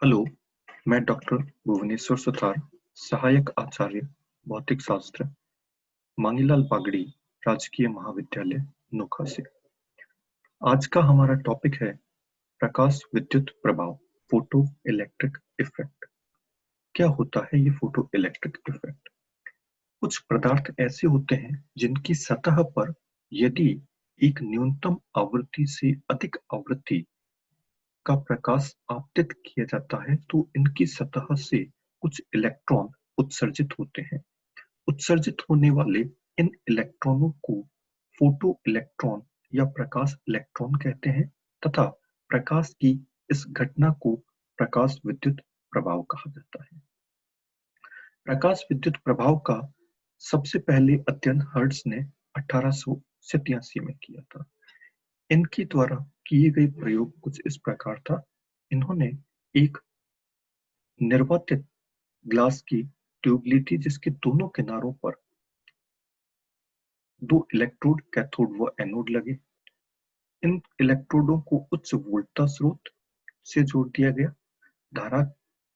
Hello, मैं doctor Bhubaneswar Sutar, सहायक आचार्य भौतिक शास्त्र, मांगीलाल बागड़ी, राजकीय महाविद्यालय, नोखा से। आज का हमारा टॉपिक है प्रकाश विद्युत प्रभाव, फोटो इलेक्ट्रिक इफेक्ट। क्या होता है ये फोटो इलेक्ट्रिक इफेक्ट? कुछ पदार्थ ऐसे होते हैं जिनकी सतह पर यदि एक न्यूनतम आवृत्ति से अधिक आवृत्ति का प्रकाश आपतित किया जाता है तो इनकी सतह से कुछ इलेक्ट्रॉन उत्सर्जित होते हैं। उत्सर्जित होने वाले इन इलेक्ट्रॉनों को फोटो इलेक्ट्रॉन या प्रकाश इलेक्ट्रॉन कहते हैं तथा प्रकाश की इस घटना को प्रकाश विद्युत प्रभाव कहा जाता है। प्रकाश विद्युत प्रभाव का सबसे पहले अध्ययन हर्ट्ज ने 1887 में किया था। इनके द्वारा किए गए प्रयोग कुछ इस प्रकार था। इन्होंने एक निर्वातित ग्लास की ट्यूब ली थी जिसके दोनों किनारों पर दो इलेक्ट्रोड कैथोड व एनोड लगे। इन इलेक्ट्रोडों को उच्च वोल्टता स्रोत से जोड़ दिया गया। धारा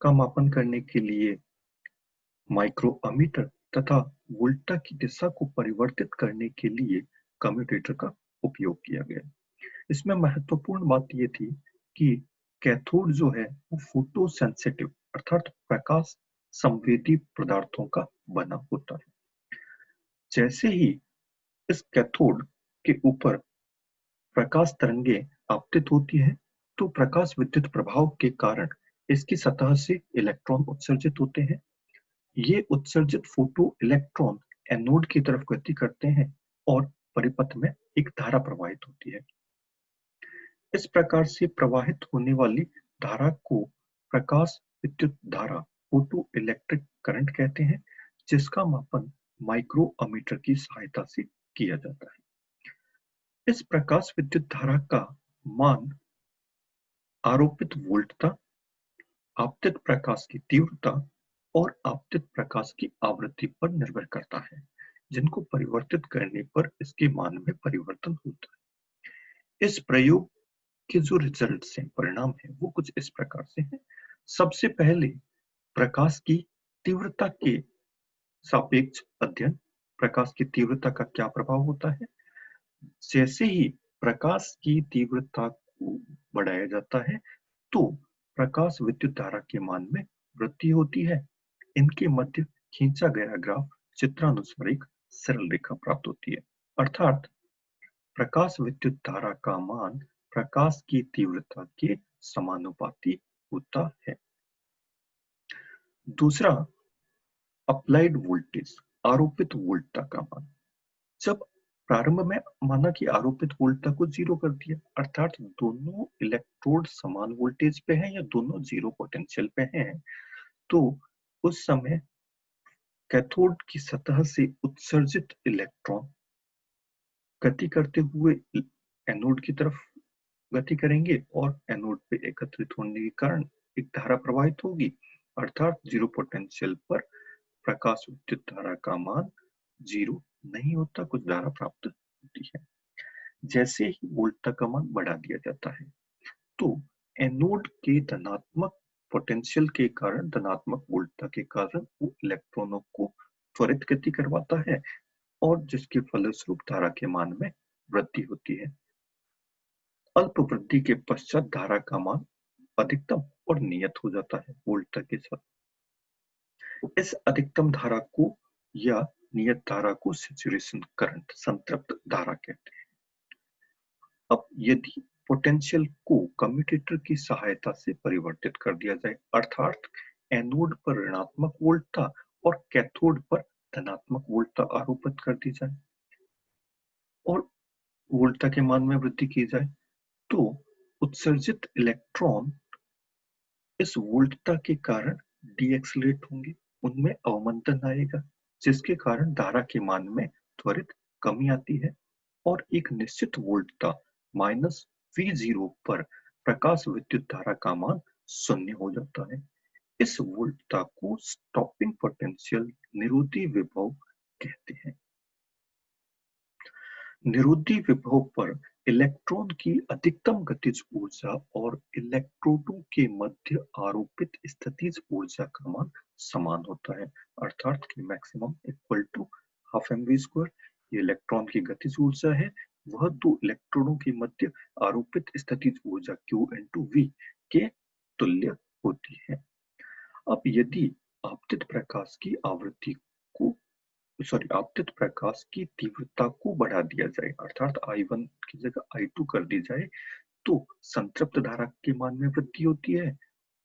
का मापन करने के लिए माइक्रोमीटर तथा वोल्टता की दिशा को परिवर्तित करने के लिए कम्यूटेटर का उपयोग किया गया। इसमें महत्वपूर्ण बात यह थी कि कैथोड जो है वो फोटो सेंसिटिव अर्थात प्रकाश संवेदी पदार्थों का बना होता है। जैसे ही इस कैथोड के ऊपर प्रकाश तरंगे आपतित होती है तो प्रकाश विद्युत प्रभाव के कारण इसकी सतह से इलेक्ट्रॉन उत्सर्जित होते हैं। ये उत्सर्जित फोटो इलेक्ट्रॉन एनोड की तरफ गति करते हैं और परिपथ में एक धारा प्रवाहित होती है। इस प्रकार से प्रवाहित होने वाली धारा को प्रकाश विद्युत धारा फोटो इलेक्ट्रिक करंट कहते हैं, जिसका मापन माइक्रोमीटर की सहायता से किया जाता है। इस प्रकाश विद्युत धारा का मान आरोपित वोल्टता, आपतित प्रकाश की तीव्रता और आपतित प्रकाश की आवृत्ति पर निर्भर करता है, जिनको परिवर्तित करने पर इसके मान में परिवर्तन होता है। इस प्रयोग के जो रिजल्ट्स हैं, परिणाम हैं, वो कुछ इस प्रकार से हैं। सबसे पहले प्रकाश की तीव्रता के सापेक्ष अध्ययन। प्रकाश की तीव्रता का क्या प्रभाव होता है? जैसे ही प्रकाश की तीव्रता को बढ़ाया जाता है तो प्रकाश विद्युत धारा के मान में वृद्धि होती है। इनके मध्य खींचा गया ग्राफ चित्रानुसार एक सरल रेखा प्राप्त होती है। अर्थात प्रकाश विद्युत धारा का मान प्रकाश की तीव्रता के समानुपाती होता है। दूसरा, अप्लाइड वोल्टेज, आरोपित वोल्टता का मान। जब प्रारंभ में माना कि आरोपित वोल्टता को 0 कर दिया, अर्थात दोनों इलेक्ट्रोड समान वोल्टेज पे हैं या दोनों 0 पोटेंशियल पे हैं, तो उस समय कैथोड की सतह से उत्सर्जित इलेक्ट्रॉन गति करते हुए एनोड की तरफ गति करेंगे और एनोड पे एकत्रित होने के कारण एक धारा प्रवाहित होगी। अर्थात 0 पोटेंशियल पर प्रकाश विद्युत धारा का मान 0 नहीं होता, कुछ धारा प्राप्त होती है। जैसे ही वोल्टता का मान बढ़ा दिया जाता है तो एनोड के धनात्मक पोटेंशियल के कारण, धनात्मक वोल्टता के कारण वो इलेक्ट्रॉनों को त्वरित गति करवाता है और जिसके फलस्वरूप धारा के मान में वृद्धि होती है। अल्प वृद्धि के पश्चात धारा का मान अधिकतम और नियत हो जाता है वोल्टता के साथ। इस अधिकतम धारा को या नियत धारा को सैचुरेशन करंट, संतृप्त धारा कहते हैं। अब यदि पोटेंशियल को कम्यूटेटर की सहायता से परिवर्तित कर दिया जाए, अर्थात एनोड पर ऋणात्मक वोल्टता और कैथोड पर धनात्मक वोल्टता आरोपित कर दी जाए और वोल्टता के मान में वृद्धि की जाए, तो उत्सर्जित इलेक्ट्रॉन इस वोल्टता के कारण डीएक्सलेट होंगे, उनमें अवमंदन आएगा, जिसके कारण धारा के मान में त्वरित कमी आती है और एक निश्चित वोल्टता -V0 पर प्रकाश विद्युत धारा का मान 0 हो जाता है। इस वोल्टता को स्टॉपिंग पोटेंशियल, निरोधी विभव कहते हैं। निरोधी विभव पर इलेक्ट्रॉन की अधिकतम गतिज ऊर्जा और इलेक्ट्रोडों के मध्य आरोपित स्थितिज ऊर्जा का मान समान होता है, अर्थात कि maximum equal to half mv²। ये इलेक्ट्रॉन की गतिज ऊर्जा है, वह दो इलेक्ट्रोडों के मध्य आरोपित स्थितिज ऊर्जा Q into V के तुल्य होती है। अब यदि आपतित प्रकाश की आवृत्ति को आपतित प्रकाश की तीव्रता को बढ़ा दिया जाए, अर्थात I1 की जगह I2 कर दी जाए, तो संतृप्त धारा के मान में वृद्धि होती है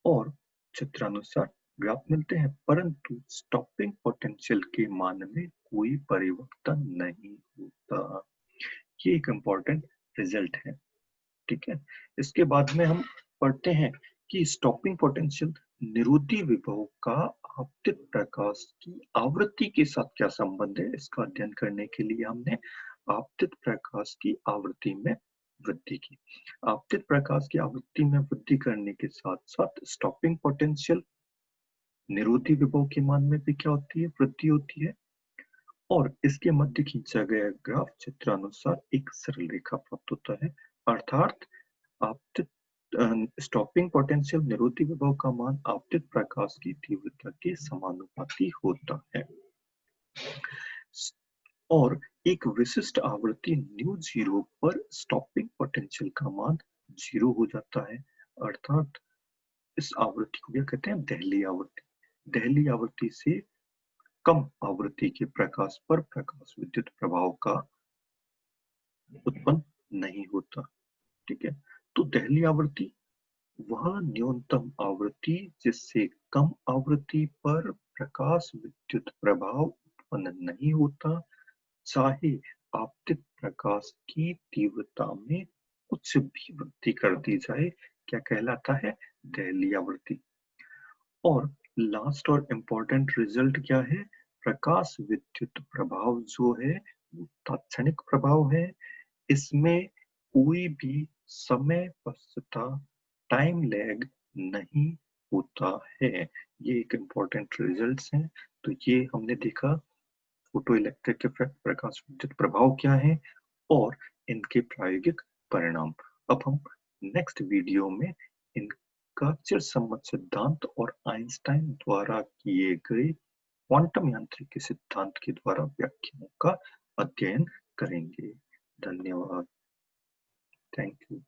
और चित्रानुसार ग्राफ मिलते हैं, परंतु स्टॉपिंग पोटेंशियल के मान में कोई परिवर्तन नहीं होता। ये एक इम्पोर्टेंट रिजल्ट है, ठीक है। इसके बाद में हम पढ़ते हैं कि स्टॉपिंग पोटेंशियल निरोधी विभव का आपतित प्रकाश की आवृत्ति के साथ क्या संबंध है। इसका अध्ययन करने के लिए हमने आपतित प्रकाश की आवृत्ति में वृद्धि की। आपतित प्रकाश की आवृत्ति में वृद्धि करने के साथ साथ स्टॉपिंग पोटेंशियल निरोधी विभव के मान में भी क्या होती है, वृद्धि होती है। और इसके मध्य खींचा गया ग्राफ चित्रानुसार एक सरल रेखा प्राप्त होता है, अर्थात आपतित स्टॉपिंग पोटेंशियल निरोधी विभव का मान आपतित प्रकाश की तीव्रता के समानुपाती होता है। और एक विशिष्ट आवृत्ति ν0 पर स्टॉपिंग पोटेंशियल का मान 0 हो जाता है, अर्थात इस आवृत्ति को क्या कहते हैं, दहली आवृत्ति। दहली आवृत्ति से कम आवृत्ति के प्रकाश पर प्रकाश विद्युत प्रभाव का उत्पन्न नहीं होता, ठीक है। तो दहली आवृत्ति वह न्यूनतम आवृत्ति जिससे कम आवृत्ति पर प्रकाश विद्युत प्रभाव उत्पन्न नहीं होता, चाहे आपतित प्रकाश की तीव्रता में कुछ भी वृद्धि कर दी जाए, क्या कहलाता है, दहली आवृत्ति। और लास्ट और इम्पोर्टेंट रिजल्ट क्या है, प्रकाश विद्युत प्रभाव जो है वो तात्क्षणिक प्रभाव है, इसमें कोई भी समय पश्चता टाइम लैग नहीं होता है। ये एक इम्पोर्टेंट रिजल्ट्स हैं। तो ये हमने देखा फोटो इलेक्ट्रिक इफेक्ट, प्रकाश विद्युत प्रभाव क्या है और इनके प्रायोगिक परिणाम। अब हम नेक्स्ट वीडियो में इनका चिरसम्मत सिद्धांत और आइंस्टाइन द्वारा किए गए क्वांटम यांत्रिकी सिद्धांत के द्वारा व्याख्याओं का अध्ययन करेंगे। धन्यवाद। Thank you.